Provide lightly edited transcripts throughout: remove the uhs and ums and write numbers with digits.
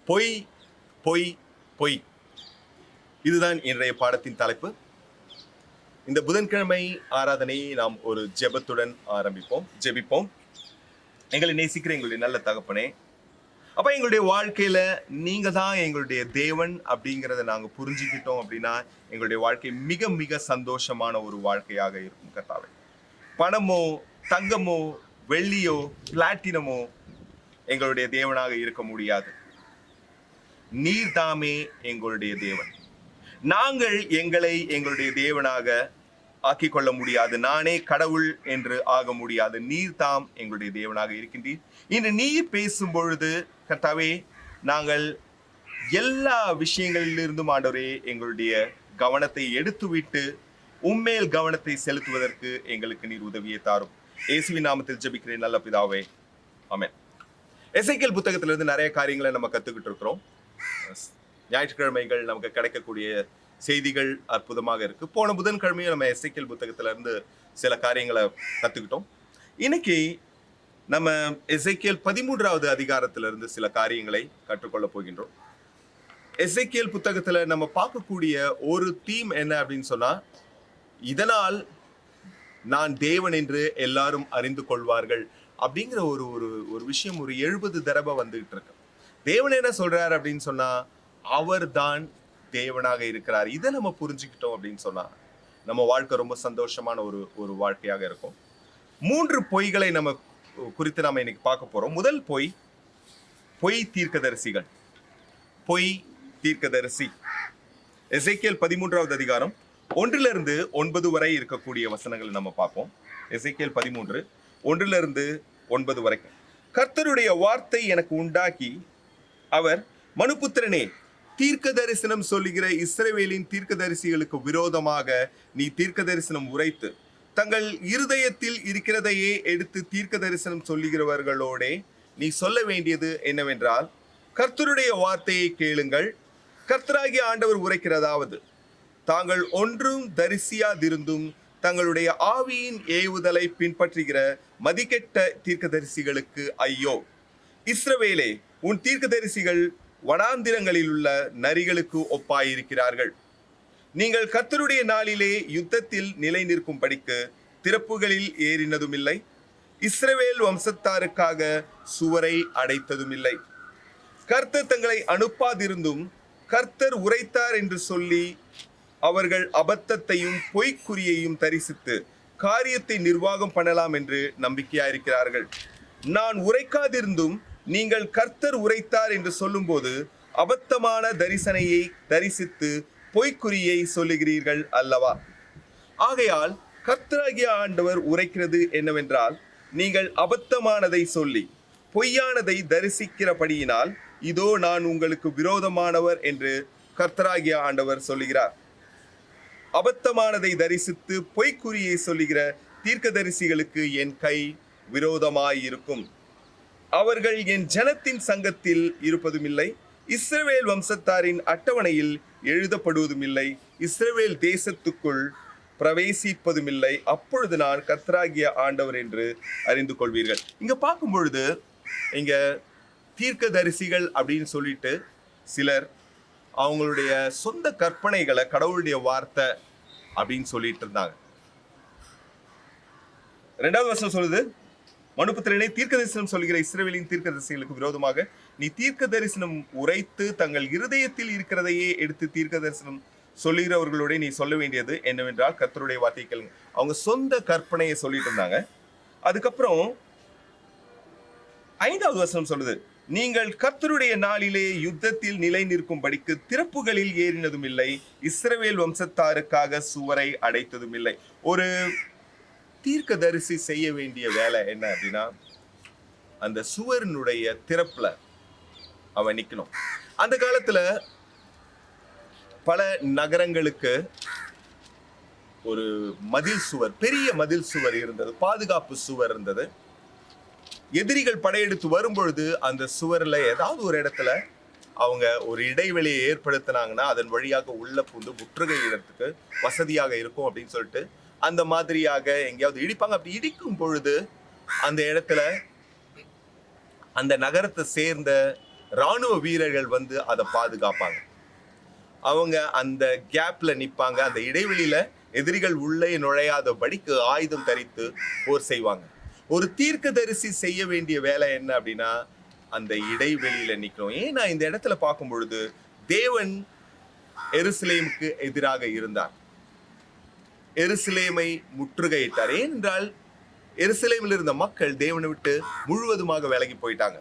பொய் பொய் பொய். இதுதான் இன்றைய பாடத்தின் தலைப்பு. இந்த புதன்கிழமை ஆராதனையை நாம் ஒரு ஜெபத்துடன் ஜெபிப்போம். எங்களை நேசிக்கிற எங்களுடைய நல்ல தகப்பனே, அப்ப எங்களுடைய வாழ்க்கையில நீங்க தான் எங்களுடைய தேவன் அப்படிங்கிறத நாங்க புரிஞ்சுக்கிட்டோம் அப்படின்னா எங்களுடைய வாழ்க்கை மிக மிக சந்தோஷமான ஒரு வாழ்க்கையாக இருக்கும் கர்த்தாவே. பணமோ தங்கமோ வெள்ளியோ பிளாட்டினமோ எங்களுடைய தேவனாக இருக்க முடியாது. நீர் தாமே எங்களுடைய தேவன். நாங்கள் எங்களை எங்களுடைய தேவனாக ஆக்கிக் கொள்ள முடியாது. நானே கடவுள் என்று ஆக முடியாது. நீர் தாம் எங்களுடைய தேவனாக இருக்கின்றீர். இன்று நீர் பேசும் பொழுது கர்த்தாவே, நாங்கள் எல்லா விஷயங்களிலிருந்தும் ஆண்டவரே எங்களுடைய கவனத்தை எடுத்துவிட்டு உம்மேல் கவனத்தை செலுத்துவதற்கு எங்களுக்கு நீர் உதவியை தாரும். இயேசுவின் நாமத்தில் ஜெபிக்கிறேன் நல்ல பிதாவே, ஆமென். எசேக்கியேல் புத்தகத்திலிருந்து நிறைய காரியங்களை நம்ம கத்துக்கிட்டு இருக்கிறோம். ஞாயிற்றுக்கிழமைகள் நமக்கு கிடைக்கக்கூடிய செய்திகள் அற்புதமாக இருக்கு. போன புதன்கிழமையும் நம்ம எசேக்கியேல் புத்தகத்துல இருந்து சில காரியங்களை கத்துக்கிட்டோம். இன்னைக்கு நம்ம எசேக்கியேல் 13வது அதிகாரத்திலிருந்து சில காரியங்களை கற்றுக்கொள்ள போகின்றோம். எசேக்கியேல் புத்தகத்துல நம்ம பார்க்கக்கூடிய ஒரு தீம் என்ன அப்படின்னு சொன்னா, இதனால் நான் தேவன் என்று எல்லாரும் அறிந்து கொள்வார்கள் அப்படிங்கிற ஒரு ஒரு விஷயம் ஒரு 70 தடவை வந்துகிட்டு இருக்கு. தேவன் என்ன சொல்றார் அப்படின்னு சொன்னா, அவர் தான் தேவனாக இருக்கிறார். இதை நம்ம புரிஞ்சுக்கிட்டோம் அப்படின்னு சொன்னா நம்ம வாழ்க்கை ரொம்ப சந்தோஷமான ஒரு வாழ்க்கையாக இருக்கும். 3 பொய்களை நம்ம குறித்து நாம இன்னைக்கு பார்க்க போறோம். முதல் பொய் தீர்க்கதரிசிகள். பொய் தீர்க்கதரிசி. எசேக்கியேல் 13வது அதிகாரம் 1 to 9 வரை இருக்கக்கூடிய வசனங்களை நம்ம பார்ப்போம். எசேக்கியேல் 13 1 to 9 வரைக்கும். கர்த்தருடைய வார்த்தை எனக்கு உண்டாக்கி, அவர், மனுபுத்திரனே, தீர்க்க தரிசனம் சொல்லுகிற இஸ்ரவேலின் தீர்க்கதரிசிகளுக்கு விரோதமாக நீ தீர்க்க தரிசனம் உரைத்து தங்கள் இருதயத்தில் இருக்கிறதையே எடுத்து தீர்க்க தரிசனம் சொல்லுகிறவர்களோடே நீ சொல்ல வேண்டியது என்னவென்றால், கர்த்தருடைய வார்த்தையை கேளுங்கள். கர்த்தராகிய ஆண்டவர் உரைக்கிறதாவது, தாங்கள் ஒன்றும் தரிசியாதிருந்தும் தங்களுடைய ஆவியின் ஏவுதலை பின்பற்றுகிற மதிக்கெட்ட தீர்க்கதரிசிகளுக்கு ஐயோ! இஸ்ரவேலே, உன் தீர்க்கதரிசிகள் வனாந்திரங்களில் உள்ள நரிகளுக்கு ஒப்பாயிருக்கிறார்கள். நீங்கள் கர்த்தருடைய நாளிலே யுத்தத்தில் நிலை நிற்கும் படிக்கு திறப்புகளில் ஏறினதுமில்லை, இஸ்ரவேல் வம்சத்தாருக்காக சுவரை அடைத்ததுமில்லை. கர்த்தர் தங்களை அனுப்பாதிருந்தும் கர்த்தர் உரைத்தார் என்று சொல்லி அவர்கள் அபத்தத்தையும் பொய்க்குறியையும் தரிசித்து காரியத்தை நிர்வாகம் பண்ணலாம் என்று நம்பிக்கையாயிருக்கிறார்கள். நான் உரைக்காதிருந்தும் நீங்கள் கர்த்தர் உரைத்தார் என்று சொல்லும்போது அபத்தமான தரிசனையை தரிசித்து பொய்க்குறியை சொல்லுகிறீர்கள் அல்லவா? ஆகையால் கர்த்தராகிய ஆண்டவர் உரைக்கிறது என்னவென்றால், நீங்கள் அபத்தமானதை சொல்லி பொய்யானதை தரிசிக்கிறபடியினால் இதோ நான் உங்களுக்கு விரோதமானவர் என்று கர்த்தராகிய ஆண்டவர் சொல்லுகிறார். அபத்தமானதை தரிசித்து பொய்க்குறியை சொல்லுகிற தீர்க்கதரிசிகளுக்கு என் கை விரோதமாயிருக்கும். அவர்கள் என் ஜனத்தின் சங்கத்தில் இருப்பதுமில்லை, இஸ்ரவேல் வம்சத்தாரின் அட்டவணையில் எழுதப்படுவதுமில்லை, இஸ்ரவேல் தேசத்துக்குள் பிரவேசிப்பதுமில்லை. அப்பொழுது நான் கர்த்தராகிய ஆண்டவர் என்று அறிந்து கொள்வீர்கள். இங்க பார்க்கும் பொழுது இங்க தீர்க்கதரிசிகள் அப்படின்னு சொல்லிட்டு சிலர் அவங்களுடைய சொந்த கற்பனைகளை கடவுளுடைய வார்த்தை அப்படின்னு சொல்லிட்டு இருந்தாங்க. 2வது வசனம் சொல்லுது, மனுபுத்திரனே, தீர்க்க தரிசனம் சொல்கிற இஸ்ரவேலின் தீர்க்கதரிசிகளுக்கு விரோதமாக நீ தீர்க்க தரிசனம் உரைத்து தங்கள் இருதயத்தில் இருக்கிறதையே எடுத்து தீர்க்க தரிசனம் சொல்லுகிறவர்களோட நீ சொல்ல வேண்டியது என்னவென்றால், கர்த்தருடைய வார்த்தையை கேளுங்க. அவங்க சொந்த கற்பனையை சொல்லிட்டு இருந்தாங்க. அதுக்கப்புறம் 5வது வசனம் சொல்லுது, நீங்கள் கர்த்தருடைய நாளிலே யுத்தத்தில் நிலை நிற்கும் படிக்கு திறப்புகளில் ஏறினதும் இல்லை, இஸ்ரவேல் வம்சத்தாருக்காக சுவரை அடைத்ததும் இல்லை. ஒரு தீர்க்கதரிசி செய்ய வேண்டிய வேலை என்ன அப்படின்னா, அந்த சுவரினுடைய திறப்புல அவன் நிக்கணும். அந்த காலத்துல பல நகரங்களுக்கு ஒரு மதில் சுவர், பெரிய மதில் சுவர் இருந்தது, பாதுகாப்பு சுவர் இருந்தது. எதிரிகள் படையெடுத்து வரும்பொழுது அந்த சுவர்ல ஏதாவது ஒரு இடத்துல அவங்க ஒரு இடைவெளியை ஏற்படுத்தினாங்கன்னா அதன் வழியாக உள்ள பூந்து முற்றுகையிடறதுக்கு வசதியாக இருக்கும் அப்படின்னு சொல்லிட்டு அந்த மாதிரியாக எங்கேயாவது இடிப்பாங்க. அப்படி இடிக்கும் பொழுது அந்த இடத்துல அந்த நகரத்தை சேர்ந்த ராணுவ வீரர்கள் வந்து அதை பாதுகாப்பாங்க. அவங்க அந்த கேப்ல நிப்பாங்க. அந்த இடைவெளியில எதிரிகள் உள்ளே நுழையாதபடிக்கு ஆயுதம் தரித்து போர் செய்வாங்க. ஒரு தீர்க்கதரிசி செய்ய வேண்டிய வேலை என்ன அப்படின்னா, அந்த இடைவெளியில நிக்கணும். ஏன்னா இந்த இடத்துல பார்க்கும் பொழுது தேவன் எருசலேமுக்கு எதிராக இருந்தார். எருசலேமை முற்றுகையிட்டார். ஏனென்றால் எருசலேமில் இருந்த மக்கள் தேவனை விட்டு முழுவதுமாக விலகி போயிட்டாங்க.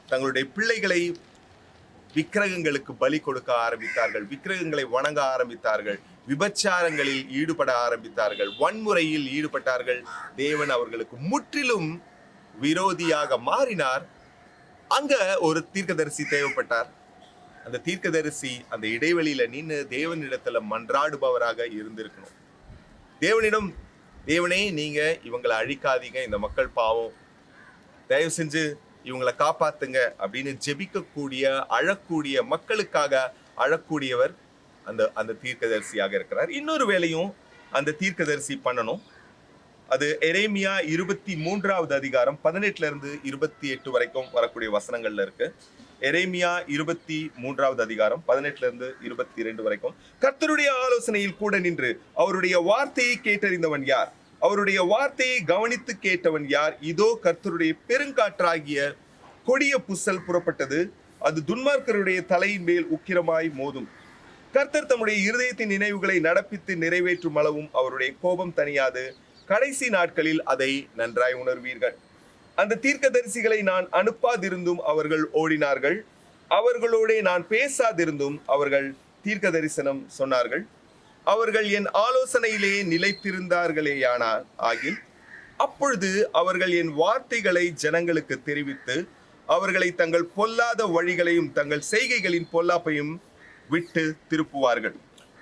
தங்களுடைய பிள்ளைகளை விக்கிரகங்களுக்கு பலி கொடுக்க ஆரம்பித்தார்கள், விக்கிரகங்களை வணங்க ஆரம்பித்தார்கள், விபச்சாரங்களில் ஈடுபட ஆரம்பித்தார்கள், வன்முறையில் ஈடுபட்டார்கள். தேவன் அவர்களுக்கு முற்றிலும் விரோதியாக மாறினார். அங்க ஒரு தீர்க்கதரிசி தேவைப்பட்டார். அந்த தீர்க்கதரிசி அந்த இடைவெளியில நின்று தேவனிடத்துல மன்றாடுபவராக இருந்திருக்கணும். தேவனிடம், தேவனே நீங்க இவங்களை அழிக்காதீங்க, இந்த மக்கள் பாவம், தயவு செஞ்சு இவங்களை காப்பாத்துங்க அப்படின்னு ஜெபிக்கக்கூடிய, அழக்கூடிய, மக்களுக்காக அழக்கூடியவர் அந்த தீர்க்கதரிசியாக இருக்கிறார். இன்னொரு வேலையும் அந்த தீர்க்கதரிசி பண்ணணும். அது எரேமியா 23வது அதிகாரம் 18 இருந்து 28 வரைக்கும் வரக்கூடிய வசனங்கள்ல இருக்கு. எரேமியா 23வது அதிகாரம் 18 இருந்து 22 வரைக்கும். கர்த்தருடைய ஆலோசனையில் கூட நின்று அவருடைய வார்த்தையை கேட்டறிந்தவன் யார்? அவருடைய வார்த்தையை கவனித்து கேட்டவன் யார்? இதோ கர்த்தருடைய பெருங்காற்றாகிய கொடிய புசல் புறப்பட்டது, அது துன்மார்க்கருடைய தலையின் மேல் உக்கிரமாய் மோதும். கர்த்தர் தம்முடைய இருதயத்தின் நினைவுகளை நடப்பித்து நிறைவேற்றும் அளவும் அவருடைய கோபம் தணியாது. கடைசி நாட்களில் அதை நன்றாய் உணர்வீர்கள். அந்த தீர்க்கதரிசிகளை நான் அனுப்பாதிருந்தும் அவர்கள் ஓடினார்கள், அவர்களோட நான் பேசாதிருந்தும் அவர்கள் தீர்க்க தரிசனம் சொன்னார்கள். அவர்கள் என் ஆலோசனையிலே நிலைத்திருந்தார்களேயானால் ஆகில், அப்பொழுது அவர்கள் என் வார்த்தைகளை ஜனங்களுக்கு தெரிவித்து அவர்களை தங்கள் பொல்லாத வழிகளையும் தங்கள் செய்கைகளின் பொல்லாப்பையும் விட்டு திருப்புவார்கள்.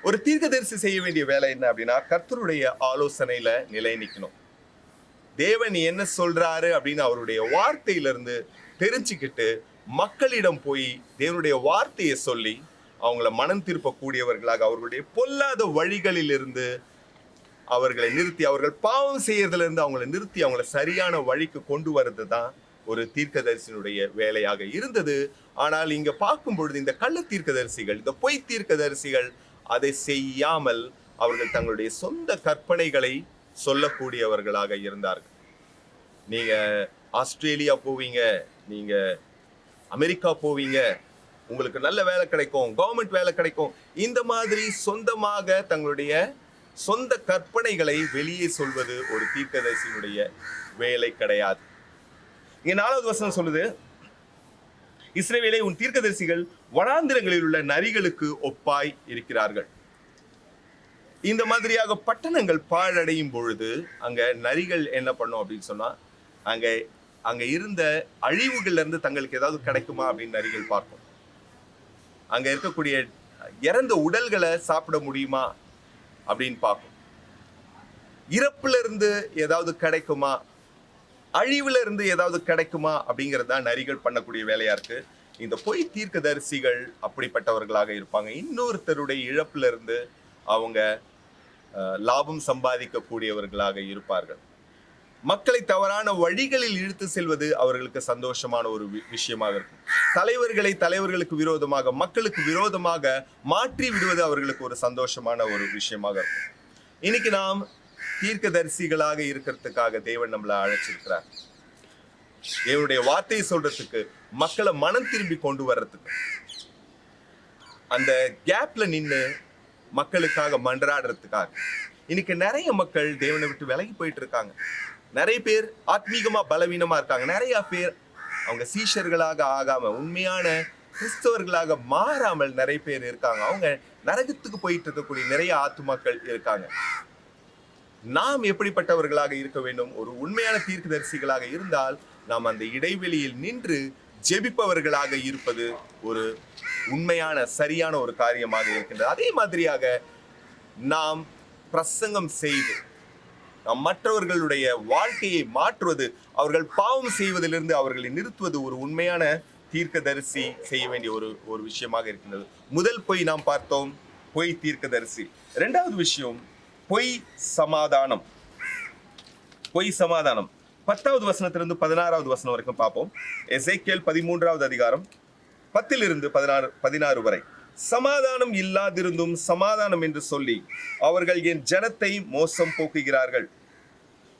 ஒரு தீர்க்கதரிசி செய்ய வேண்டிய வேலை என்ன அப்படின்னா, கர்த்தருடைய ஆலோசனையில நிலை நிற்கணும். தேவன் என்ன சொல்றாரு அப்படின்னு அவருடைய வார்த்தையிலிருந்து தெரிஞ்சுக்கிட்டு மக்களிடம் போய் தேவனுடைய வார்த்தையை சொல்லி அவங்கள மனம் திருப்பக்கூடியவர்களாக, அவர்களுடைய பொல்லாத வழிகளில் இருந்து அவர்களை நிறுத்தி, அவர்கள் பாவம் செய்யறதுல இருந்து அவங்களை நிறுத்தி அவங்களை சரியான வழிக்கு கொண்டு வர்றது தான் ஒரு தீர்க்கதரிசியினுடைய வேலையாக இருந்தது. ஆனால் இங்க பார்க்கும் பொழுது இந்த கள்ள தீர்க்கதரிசிகள், இந்த பொய் தீர்க்கதரிசிகள் அதை செய்யாமல் அவர்கள் தங்களுடைய சொந்த கற்பனைகளை சொல்லக்கூடியவர்களாக இருந்தார்கள். நீங்க ஆஸ்திரேலியா போவீங்க, நீங்க அமெரிக்கா போவீங்க, உங்களுக்கு நல்ல வேலை கிடைக்கும், கவர்மெண்ட் வேலை கிடைக்கும், இந்த மாதிரி சொந்தமாக தங்களுடைய சொந்த கற்பனைகளை வெளியே சொல்வது ஒரு தீர்க்கதரிசியினுடைய வேலை கிடையாது. இங்க 4வது வசனம் சொல்லுது, இஸ்ரவேலே உன் தீர்க்கதரிசிகள் வனாந்திரங்களில் உள்ள நரிகளுக்கு ஒப்பாய் இருக்கிறார்கள். இந்த மாதிரியாக பட்டணங்கள் பாழடையும் பொழுது அங்க நரிகள் என்ன பண்ணும் அப்படின்னு சொன்னா, அங்க இருந்த அழிவுகள்ல இருந்து தங்களுக்கு ஏதாவது கிடைக்குமா அப்படின்னு நரிகள் பார்க்கும். அங்க இருக்கக்கூடிய இறந்த உடல்களை சாப்பிட முடியுமா அப்படின்னு பார்க்கும். இறப்புல இருந்து ஏதாவது கிடைக்குமா, அழிவுல இருந்து ஏதாவது கிடைக்குமா அப்படிங்கிறது தான் நரிகள் பண்ணக்கூடிய வேலையா இருக்கு. இந்த பொய் தீர்க்கதரிசிகள் அப்படிப்பட்டவர்களாக இருப்பாங்க. இன்னொருத்தருடைய இழப்புல இருந்து அவங்க லாபம் சம்பாதிக்கக்கூடியவர்களாக இருப்பார்கள். மக்களை தவறான வழிகளில் இழுத்து செல்வது அவர்களுக்கு சந்தோஷமான ஒரு விஷயமாக இருக்கும். தலைவர்களுக்கு விரோதமாக, மக்களுக்கு விரோதமாக மாற்றி விடுவது அவர்களுக்கு ஒரு சந்தோஷமான ஒரு விஷயமாக இருக்கும். இன்னைக்கு நாம் தீர்க்கதரிசிகளாக இருக்கிறதுக்காக தேவன் நம்மளை அழைச்சிருக்கிறார். தேவனுடைய வார்த்தையை சொல்றதுக்கு, மக்களை மனம் திரும்பி கொண்டு வர்றதுக்கு, அந்த கேப்ல நின்று மக்களுக்காக மன்றாடுறதுக்காக. இன்னைக்கு நிறைய மக்கள் தேவனை விட்டு விலகி போயிட்டு இருக்காங்க. நிறைய பேர் ஆத்மீகமா பலவீனமா இருக்காங்க. நிறைய பேர் அவங்க சீஷர்களாக ஆகாம, உண்மையான கிறிஸ்தவர்களாக மாறாமல் நிறைய பேர் இருக்காங்க. அவங்க நரகத்துக்கு போயிட்டு இருக்கக்கூடிய நிறைய ஆத்துமாக்கள் இருக்காங்க. நாம் எப்படிப்பட்டவர்களாக இருக்க வேண்டும்? ஒரு உண்மையான தீர்க்கதரிசிகளாக இருந்தால் நாம் அந்த இடைவெளியில் நின்று ஜெபிப்பவர்களாக இருப்பது ஒரு உண்மையான சரியான ஒரு காரியமாக இருக்கின்றது. அதே மாதிரியாக நாம் பிரசங்கம் செய்து நாம் மற்றவர்களுடைய வாழ்க்கையை மாற்றுவது, அவர்கள் பாவம் செய்வதிலிருந்து அவர்களை நிறுத்துவது ஒரு உண்மையான தீர்க்கதரிசி செய்ய வேண்டிய ஒரு விஷயமாக இருக்கின்றது. முதல் பொய் நாம் பார்த்தோம், பொய் தீர்க்கதரிசி. 2வது விஷயம் பொய் சமாதானம். பொய் சமாதானம் 10வது வசனத்திலிருந்து 16வது வசனம் வரைக்கும் பார்ப்போம். எசேக்கியேல் 13வது அதிகாரம் 10 16 வரை. சமாதானம் இல்லாதிருந்தும் சமாதானம் என்று சொல்லி அவர்கள் என் ஜனத்தை மோசம் போக்குகிறார்கள்.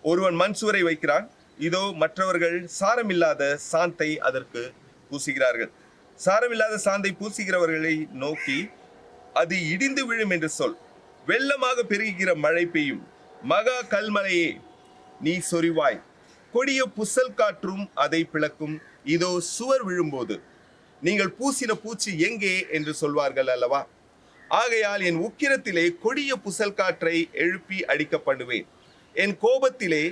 ஒருவன் மண் சுவரை வைக்கிறான், இதோ மற்றவர்கள் சாரமில்லாத சாந்தை அதற்கு பூசுகிறார்கள். சாரமில்லாத சாந்தை பூசுகிறவர்களை நோக்கி அது இடிந்து விழும் என்று சொல். வெள்ளமாக பெருகுகிற மழை பெய்யும், மகா கல்மலையே நீ சொரிவாய், கொடிய புசல் காற்றும் அதை பிளக்கும். இதோ சுவர் விழும்போது நீங்கள் பூசின பூச்சி எங்கே என்று சொல்வார்கள் அல்லவா? ஆகையால் என் உக்கிரத்திலே கொடிய புசல் காற்றை எழுப்பி அடிக்க பண்ணுவேன். என் கோபத்திலே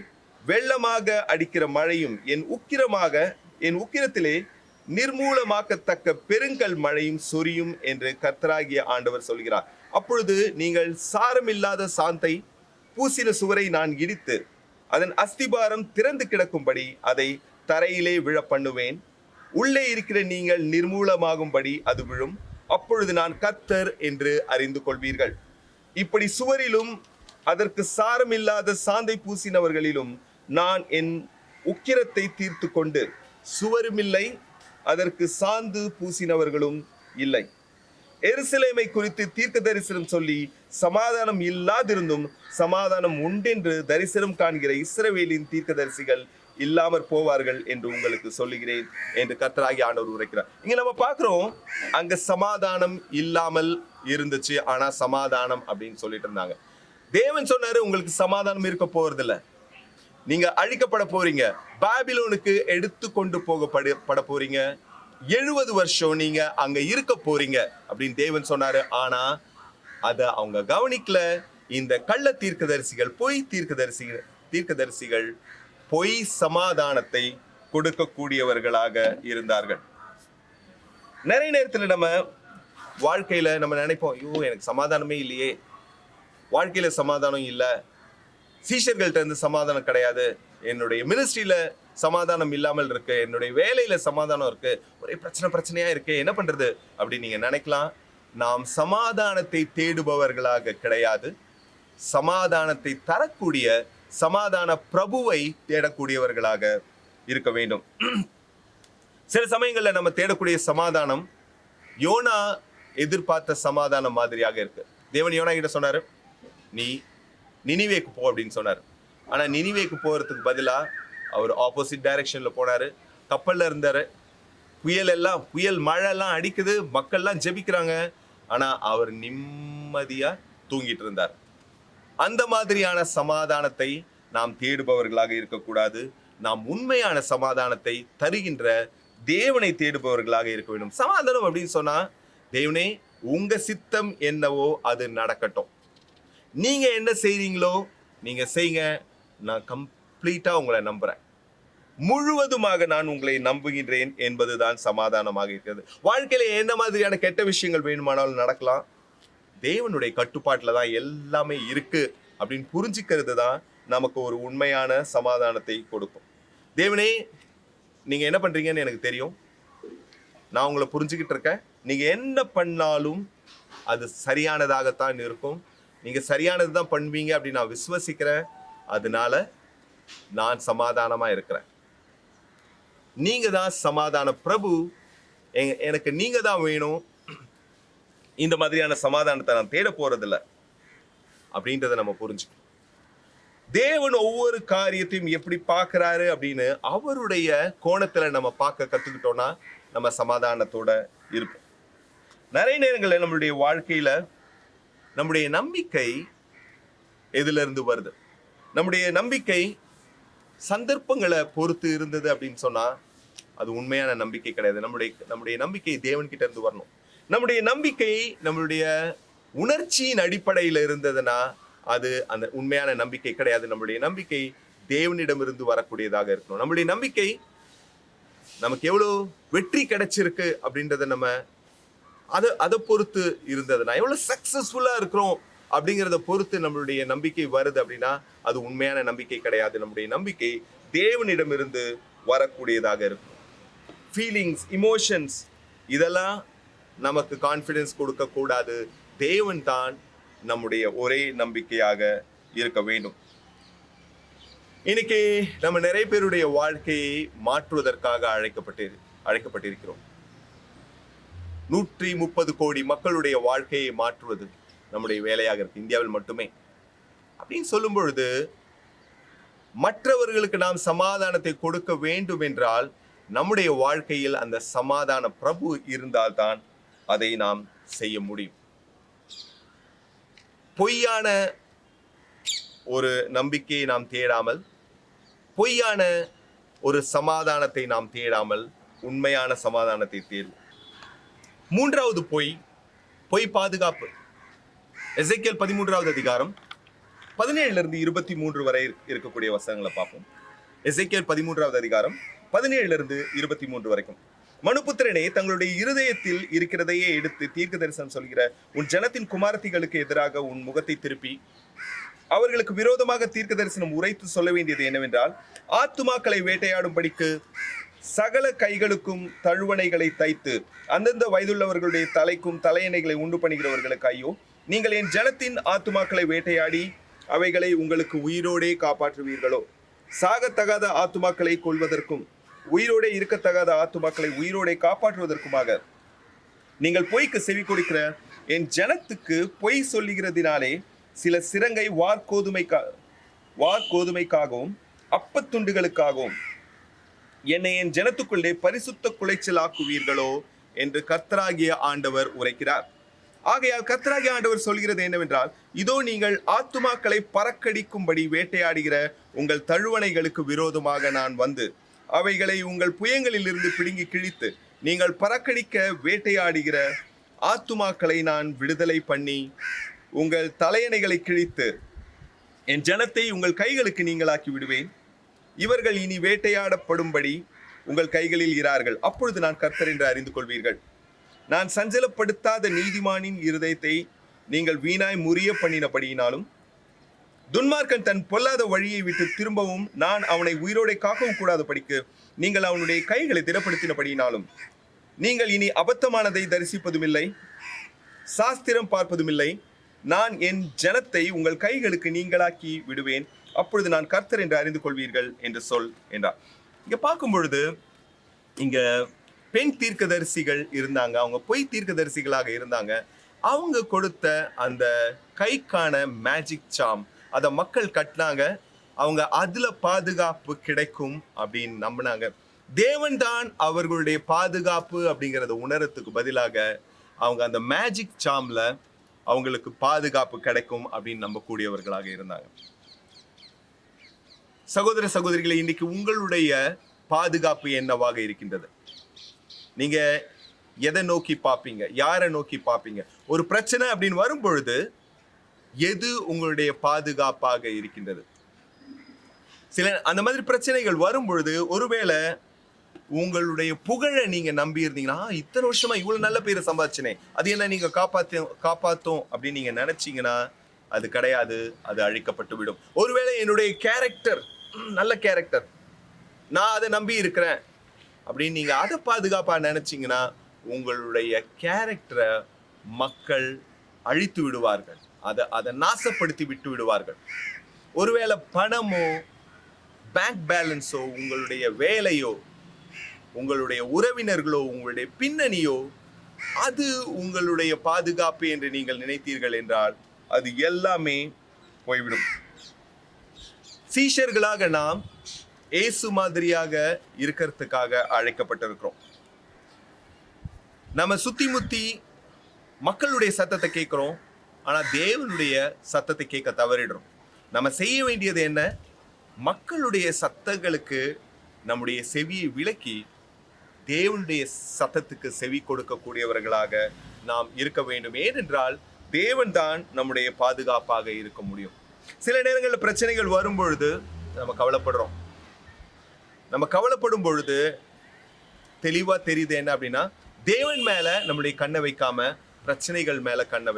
வெள்ளமாக அடிக்கிற மழையும் என் உக்கிரத்திலே நிர்மூலமாக்கத்தக்க பெருங்கல் மழையும் சொரியும் என்று கர்த்தராகிய ஆண்டவர் சொல்கிறார். அப்பொழுது நீங்கள் சாரமில்லாத சாந்தை பூசின சுவரை நான் இடித்து அதன் அஸ்திபாரம் திறந்து கிடக்கும்படி அதை தரையிலே விழ பண்ணுவேன். உள்ளே இருக்கிற நீங்கள் நிர்மூலமாகும்படி அது விழும். அப்பொழுது நான் கர்த்தர் என்று அறிந்து கொள்வீர்கள். இப்படி சுவரிலும் அதற்கு சாரமில்லாத சாந்தை பூசினவர்களிலும் நான் என் உக்கிரத்தை தீர்த்து கொண்டு, சுவருமில்லை அதற்கு சாந்து பூசினவர்களும் இல்லை. எருசலேமை குறித்து தீர்க்க தரிசனம் சொல்லி சமாதானம் இல்லாதிருந்தும் சமாதானம் உண்டென்று தரிசனம் காண்கிற இஸ்ரவேலின் தீர்க்க தரிசிகள் இல்லாமற் போவார்கள் என்று உங்களுக்கு சொல்லுகிறேன் என்று கர்த்தராகிய ஆண்டவர் உரைக்கிறார். இங்க நம்ம பார்க்கிறோம், அங்க சமாதானம் இல்லாமல் இருந்துச்சு, ஆனா சமாதானம் அப்படின்னு சொல்லிட்டு இருந்தாங்க. தேவன் சொன்னாரு, உங்களுக்கு சமாதானம் இருக்க போறதில்ல, நீங்க அழிக்கப்பட போறீங்க, பாபிலோனுக்கு எடுத்து கொண்டு போகப்பட போறீங்க, 70 வருஷம் நீங்க அங்க இருக்க போறீங்க அப்படின்னு தேவன் சொன்னாரு. ஆனா அத அவங்க கவனிக்கல. இந்த கள்ள தீர்க்கதரிசிகள், பொய் தீர்க்கதரிசிகள் பொய் சமாதானத்தை கொடுக்கக்கூடியவர்களாக இருந்தார்கள். நிறைய நேரத்துல நம்ம வாழ்க்கையில நம்ம நினைப்போம், ஐயோ எனக்கு சமாதானமே இல்லையே, வாழ்க்கையில சமாதானம் இல்லை, சீஷர்கள்ட்ட இருந்து சமாதானம் கிடையாது, என்னுடைய மினிஸ்ட்ரியில சமாதானம் இல்லாமல் இருக்கு, என்னுடைய வேலையில சமாதானம் இருக்கு, ஒரே பிரச்சனையா இருக்கு, என்ன பண்றது அப்படின்னு நீங்க நினைக்கலாம். நாம் சமாதானத்தை தேடுபவர்களாக கிடையாது, சமாதானத்தை தரக்கூடிய சமாதான பிரபுவை தேடக்கூடியவர்களாக இருக்க வேண்டும். சில சமயங்கள்ல நம்ம தேடக்கூடிய சமாதானம் யோனா எதிர்பார்த்த சமாதானம் மாதிரியாக இருக்கு. தேவன் யோனா கிட்ட சொன்னாரு, நீ நினிவேக்கு போ அப்படின்னு சொன்னாரு. ஆனா நினிவேக்கு போறதுக்கு பதிலா அவர் ஆப்போசிட் டைரக்ஷன்ல போனாரு. கப்பல்ல இருந்தாரு, புயல் மழை எல்லாம் அடிக்குது, மக்கள்லாம் ஜெபிக்கிறாங்க, ஆனா அவர் நிம்மதியா தூங்கிட்டு இருந்தார். அந்த மாதிரியான சமாதானத்தை நாம் தேடுபவர்களாக இருக்கக்கூடாது. நாம் உண்மையான சமாதானத்தை தருகின்ற தேவனை தேடுபவர்களாக இருக்க வேண்டும். சமாதானம் அப்படின்னு சொன்னா, தேவனே உங்க சித்தம் என்னவோ அது நடக்கட்டும், நீங்க என்ன செய்றீங்களோ நீங்க செய்யுங்க, நான் கம்ப்ளீட்டா உங்களை நம்புறேன், முழுவதுமாக நான் உங்களை நம்புகின்றேன் என்பதுதான் சமாதானமாக இருக்கிறது. வாழ்க்கையில என்ன மாதிரியான கெட்ட விஷயங்கள் வேணுமானாலும் நடக்கலாம், தேவனுடைய கட்டுப்பாட்டில் தான் எல்லாமே இருக்கு அப்படின்னு புரிஞ்சுக்கிறது தான் நமக்கு ஒரு உண்மையான சமாதானத்தை கொடுக்கும். தேவனே நீங்க என்ன பண்றீங்கன்னு எனக்கு தெரியும், நான் உங்களை புரிஞ்சுக்கிட்டு இருக்கேன், நீங்க என்ன பண்ணாலும் அது சரியானதாகத்தான் இருக்கும், நீங்க சரியானது தான் பண்ணுவீங்க அப்படின்னு நான் விசுவசிக்கிறேன், அதனால நான் சமாதானமா இருக்கிறேன். நீங்க தான் சமாதான பிரபு, எனக்கு நீங்க தான் வேணும், இந்த மாதிரியான சமாதானத்தை நான் தேட போறதில்ல அப்படின்றத நம்ம புரிஞ்சுக்கணும். தேவன் ஒவ்வொரு காரியத்தையும் எப்படி பார்க்கிறாரு அப்படின்னு அவருடைய கோணத்துல நம்ம பார்க்க கத்துக்கிட்டோம்னா நம்ம சமாதானத்தோட இருப்போம். நிறைய நேரங்களில் நம்மளுடைய வாழ்க்கையில நம்முடைய நம்பிக்கை எதுல இருந்து வருது? நம்முடைய நம்பிக்கை சந்தர்ப்பங்களை பொறுத்து இருந்தது அப்படின்னு சொன்னா அது உண்மையான நம்பிக்கை கிடையாது. நம்முடைய நம்பிக்கை தேவன்கிட்ட இருந்து வரணும். நம்முடைய நம்பிக்கை நம்மளுடைய உணர்ச்சியின் அடிப்படையில் இருந்ததுன்னா அது அந்த உண்மையான நம்பிக்கை கிடையாது. நம்மளுடைய நம்பிக்கை தேவனிடமிருந்து வரக்கூடியதாக இருக்கணும். நம்முடைய நம்பிக்கை நமக்கு எவ்வளவு வெற்றி கிடைச்சிருக்கு அப்படின்றத நம்ம அதை பொறுத்து இருந்ததுன்னா, எவ்வளவு சக்சஸ்ஃபுல்லா இருக்கிறோம் அப்படிங்கிறத பொறுத்து நம்மளுடைய நம்பிக்கை வருது அப்படின்னா அது உண்மையான நம்பிக்கை கிடையாது. நம்முடைய நம்பிக்கை தேவனிடமிருந்து வரக்கூடியதாக இருக்கும். ஃபீலிங்ஸ், இமோஷன்ஸ் இதெல்லாம் நமக்கு கான்ஃபிடன்ஸ் கொடுக்க கூடாது. தேவன் தான் நம்முடைய ஒரே நம்பிக்கையாக இருக்க வேண்டும். இன்னைக்கு நம்ம நிறைய பேருடைய வாழ்க்கையை மாற்றுவதற்காக அழைக்கப்பட்டிருக்கிறோம். 130 கோடி மக்களுடைய வாழ்க்கையை மாற்றுவது நம்முடைய வேலையாக இருக்கு, இந்தியாவில் மட்டுமே. அப்படின்னு சொல்லும் பொழுது மற்றவர்களுக்கு நாம் சமாதானத்தை கொடுக்க வேண்டும் என்றால் நம்முடைய வாழ்க்கையில் அந்த சமாதான பிரபு இருந்தால்தான் அதை நாம் செய்ய முடியும். பொய்யான ஒரு நம்பிக்கையை நாம் தேடாமல், பொய்யான ஒரு சமாதானத்தை நாம் தேடாமல் உண்மையான சமாதானத்தை தேடுவோம். மூன்றாவது பொய் பாதுகாப்பு. எசேக்கியேல் 13வது அதிகாரம் 17 23 வரை இருக்கக்கூடிய வசனங்களை பார்ப்போம். எசேக்கியேல் 13வது அதிகாரம் 17 23 வரைக்கும். மனுபுத்திரனே, தங்களுடைய இருதயத்தில் இருக்கிறதையே எடுத்து தீர்க்க தரிசனம் சொல்கிற உன் ஜனத்தின் குமாரத்திகளுக்கு எதிராக உன் முகத்தை திருப்பி அவர்களுக்கு விரோதமாக தீர்க்க தரிசனம் உரைத்து சொல்ல வேண்டியது என்னவென்றால், ஆத்துமாக்களை வேட்டையாடும்படிக்கு சகல கைகளுக்கும் தழுவணைகளை தைத்து அந்தந்த வயதுள்ளவர்களுடைய தலைக்கும் தலையணைகளை உண்டு பண்ணுகிறவர்களுக்கு ஐயோ! நீங்கள் என் ஜனத்தின் ஆத்துமாக்களை வேட்டையாடி அவைகளை உங்களுக்கு உயிரோடே காப்பாற்றுவீர்களோ? சாகத்தகாத ஆத்துமாக்களை கொள்வதற்கும் உயிரோடே இருக்கத்தகாத ஆத்துமாக்களை உயிரோடே காப்பாற்றுவதற்குமாக நீங்கள் பொய்க்கு செவி கொடுக்கிற என் ஜனத்துக்கு பொய் சொல்லுகிறதினாலே சில சிரங்கை வார்கோதுமைக்காகவும் அப்பத்துண்டுகளுக்காகவும் என்னை என் ஜனத்துக்குள்ளே பரிசுத்த குலைச்சல் ஆக்குவீர்களோ என்று கர்த்தராகிய ஆண்டவர் உரைக்கிறார். ஆகையால் கர்த்தராகிய ஆண்டவர் சொல்கிறது என்னவென்றால், இதோ நீங்கள் ஆத்துமாக்களை பறக்கடிக்கும்படி வேட்டையாடுகிற உங்கள் தழுவணைகளுக்கு விரோதமாக நான் வந்து அவைகளை உங்கள் புயங்களில் இருந்து பிடுங்கி கிழித்து நீங்கள் பறக்கடிக்க வேட்டையாடுகிற ஆத்துமாக்களை நான் விடுதலை பண்ணி உங்கள் தலையணைகளை கிழித்து என் ஜனத்தை உங்கள் கைகளுக்கு நீங்களாக்கி விடுவேன். இவர்கள் இனி வேட்டையாடப்படும்படி உங்கள் கைகளில் இரார்கள். அப்பொழுது நான் கர்த்தர் என்று அறிந்து கொள்வீர்கள். நான் சஞ்சலப்படுத்தாத நீதிமானின் இருதயத்தை நீங்கள் வீணாய் முறிய பண்ணினபடியினாலும் துன்மார்க்கன் தன் பொல்லாத வழியை விட்டு திரும்பவும் நான் அவனை உயிரோடை காக்கவும் கூடாத படிக்கு நீங்கள் அவனுடைய கைகளை திடப்படுத்தினபடியினாலும் நீங்கள் இனி அபத்தமானதை தரிசிப்பதும் இல்லை, சாஸ்திரம் பார்ப்பதும் இல்லை. நான் என் ஜனத்தை உங்கள் கைகளுக்கு நீங்களாக்கி விடுவேன். அப்பொழுது நான் கர்த்தர் என்று அறிந்து கொள்வீர்கள் என்று சொல் என்றார். இங்க பார்க்கும் பொழுது இங்க பெண் தீர்க்கதரிசிகள் இருந்தாங்க, அவங்க பொய் தீர்க்கதரிசிகளாக இருந்தாங்க. அவங்க கொடுத்த அந்த கைக்கான மேஜிக் சாம் அதை மக்கள் கட்டினாங்க. அவங்க அதுல பாதுகாப்பு கிடைக்கும் அப்படின்னு நம்பினாங்க. தேவன் தான் அவர்களுடைய பாதுகாப்பு அப்படிங்கிறத உணரத்துக்கு பதிலாக அவங்க அந்த மேஜிக் சாம்ல அவங்களுக்கு பாதுகாப்பு கிடைக்கும் அப்படின்னு நம்பக்கூடியவர்களாக இருந்தாங்க. சகோதர சகோதரிகளை, இன்னைக்கு உங்களுடைய பாதுகாப்பு என்னவாக இருக்கின்றது? நீங்க எதை நோக்கி பார்ப்பீங்க? யாரை நோக்கி பார்ப்பீங்க? ஒரு பிரச்சனை அப்படின்னு வரும் பொழுது எது உங்களுடைய பாதுகாப்பாக இருக்கின்றது? சில அந்த மாதிரி பிரச்சனைகள் வரும் பொழுது ஒருவேளை உங்களுடைய புகழை நீங்க நம்பி இருந்தீங்கன்னா, இத்தனை வருஷமா இவ்வளவு நல்ல பேரை சம்பாதிச்சனே, அது என்ன நீங்க காப்பாத்தோம் அப்படின்னு நீங்க நினைச்சீங்கன்னா அது கிடையாது, அது அழிக்கப்பட்டு விடும். ஒருவேளை என்னுடைய கேரக்டர் நல்ல கேரக்டர், நான் அதை நம்பி இருக்கிறேன் அப்படின்னு நீங்க அதை பாதுகாப்பா நினைச்சீங்கன்னா உங்களுடைய கேரக்டரை மக்கள் அழித்து விடுவார்கள், அதை நாசப்படுத்தி விட்டு விடுவார்கள். ஒருவேளை பணமோ பேங்க் பேலன்ஸோ உங்களுடைய வேலையோ உங்களுடைய உறவினர்களோ உங்களுடைய பின்னணியோ அது உங்களுடைய பாதுகாப்பு என்று நீங்கள் நினைத்தீர்கள் என்றால் அது எல்லாமே போய்விடும். சீஷர்களாக நாம் இயேசு மாதிரியாக இருக்கிறதுக்காக அழைக்கப்பட்டிருக்கிறோம். நம்ம சுத்தி முத்தி மக்களுடைய சத்தத்தை கேட்கிறோம், ஆனா தேவனுடைய சத்தத்தை கேட்க தவறிடுறோம். நம்ம செய்ய வேண்டியது என்ன? மக்களுடைய சத்தங்களுக்கு நம்முடைய செவியை விலக்கி தேவனுடைய சத்தத்துக்கு செவி கொடுக்கக்கூடியவர்களாக நாம் இருக்க வேண்டும். ஏனென்றால் தேவன் தான் நம்முடைய பாதுகாப்பாக இருக்க முடியும். சில நேரங்களில் பிரச்சனைகள் வரும் பொழுது நம்ம கவலைப்படுறோம். நம்ம கவலைப்படும் பொழுது தெளிவா தெரியுது என்ன அப்படின்னா, தேவன் மேல நம்முடைய கண்ணை வைக்காம பிரச்சனைகள் மேல கண்ணை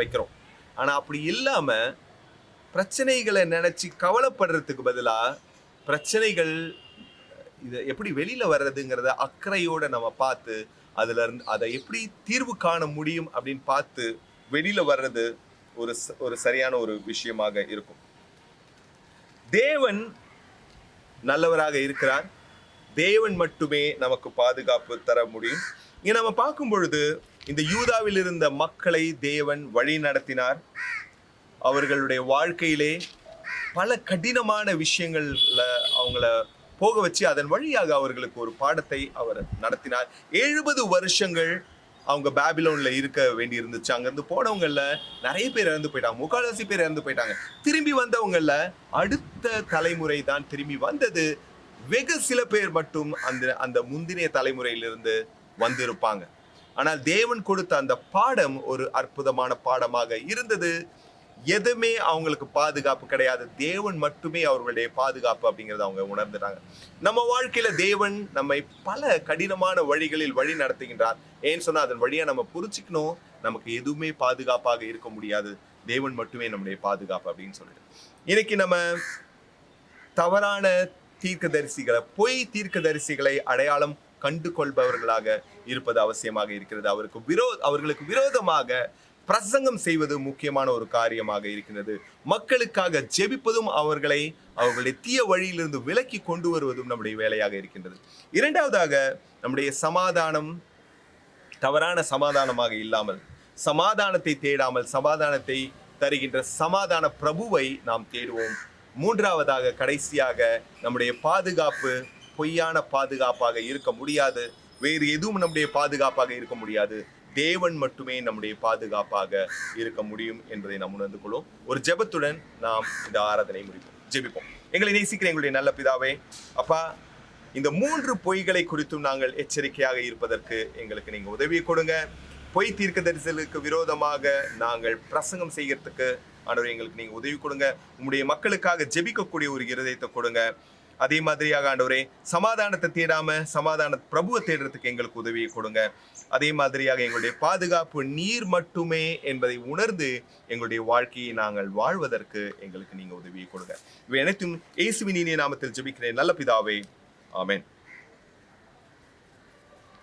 வைக்கிறோம். ஆனா அப்படி இல்லாம பிரச்சனைகளை நினைச்சு கவலைப்படுறதுக்கு பதிலா பிரச்சனைகள் இதை எப்படி வெளியில வர்றதுங்கிறத அக்கறையோட நம்ம பார்த்து அதுல இருந்து அதை எப்படி தீர்வு காண முடியும் அப்படின்னு பார்த்து வெளியில வர்றது ஒரு சரியான ஒரு விஷயமாக இருக்கும். தேவன் நல்லவராக இருக்கிறார். தேவன் மட்டுமே நமக்கு பாதுகாப்பு தர முடியும். இங்க நம்ம பார்க்கும் பொழுது இந்த யூதாவில் இருந்த மக்களை தேவன் வழி நடத்தினார். அவர்களுடைய வாழ்க்கையிலே பல கடினமான விஷயங்கள்ல அவங்கள போக வச்சு அதன் வழியாக அவர்களுக்கு ஒரு பாடத்தை அவர் நடத்தினார். 70 வருஷங்கள் அவங்க பாபிலோன்ல இருக்க வேண்டி இருந்துச்சு. அங்கிருந்து போனவங்கல நிறைய பேர் இறந்து போயிட்டாங்க, முக்கால்வாசி பேர் இறந்து போயிட்டாங்க. திரும்பி வந்தவங்கல அடுத்த தலைமுறை தான் திரும்பி வந்தது. வெகு சில பேர் மட்டும் அந்த முந்தின தலைமுறையிலிருந்து வந்திருப்பாங்க. ஆனால் தேவன் கொடுத்த அந்த பாடம் ஒரு அற்புதமான பாடமாக இருந்தது. எதுவுமே அவங்களுக்கு பாதுகாப்பு கிடையாது, தேவன் மட்டுமே அவர்களுடைய பாதுகாப்பு அப்படிங்கறத அவங்க உணர்ந்துட்டாங்க. நம்ம வாழ்க்கையில தேவன் நம்மை பல கடினமான வழிகளில் வழி நடத்துகின்றார். ஏன்னு சொன்னா அதன் வழியா நம்ம புரிஞ்சுக்கணும், நமக்கு எதுவுமே பாதுகாப்பாக இருக்க முடியாது, தேவன் மட்டுமே நம்முடைய பாதுகாப்பு அப்படின்னு சொல்லிட்டு. இன்னைக்கு நம்ம தவறான தீர்க்கதரிசிகளை, பொய் தீர்க்கதரிசிகளை அடையாளம் கண்டு கொள்பவர்களாக இருப்பது அவசியமாக இருக்கிறது. அவர்களுக்கு விரோதமாக பிரசங்கம் செய்வது முக்கியமான ஒரு காரியமாக இருக்கிறது. மக்களுக்காக ஜெபிப்பதும் அவர்களுடைய தீய வழியிலிருந்து விலக்கி கொண்டு வருவதும் நம்முடைய வேலையாக இருக்கின்றது. இரண்டாவதாக, நம்முடைய சமாதானம் தவறான சமாதானமாக இல்லாமல், சமாதானத்தை தேடாமல், சமாதானத்தை தருகின்ற சமாதான பிரபுவை நாம் தேடுவோம். மூன்றாவதாக, கடைசியாக, நம்முடைய பாதுகாப்பு பொய்யான பாதுகாப்பாக இருக்க முடியாது. வேறு எதுவும் நம்முடைய பாதுகாப்பாக இருக்க முடியாது. தேவன் மட்டுமே நம்முடைய பாதுகாப்பாக இருக்க முடியும் என்பதை நாம் உணர்ந்து கொள்வோம். ஒரு ஜெபத்துடன் நாம் இந்த ஆராதனை முடிப்போம். ஜெபிப்போம். எங்களை நேசிக்கிற எங்களுடைய நல்ல பிதாவே, அப்பா, இந்த 3 பொய்களை குறித்தும் நாங்கள் எச்சரிக்கையாக இருப்பதற்கு எங்களுக்கு நீங்க உதவி கொடுங்க. பொய் தீர்க்கதரிசிகளுக்கு விரோதமாக நாங்கள் பிரசங்கம் செய்யறதுக்கு ஆண்டவரே எங்களுக்கு நீங்க உதவி கொடுங்க. உங்களுடைய மக்களுக்காக ஜெபிக்கக்கூடிய ஒரு இருதயத்தை கொடுங்க. அதே மாதிரியாக ஆண்டவரே, சமாதானத்தை தேடாம சமாதான பிரபுவை தேடுறதுக்கு எங்களுக்கு உதவியை கொடுங்க. அதே மாதிரியாக எங்களுடைய பாதுகாப்பு நீர் மட்டுமே என்பதை உணர்ந்து எங்களுடைய வாழ்க்கையை நாங்கள் வாழ்வதற்கு எங்களுக்கு நீங்க உதவியை கொடுங்க. இவை அனைத்தும் இயேசுவின் இனிய நாமத்தில் ஜெபிக்கிறேன் நல்ல பிதாவே, ஆமென்.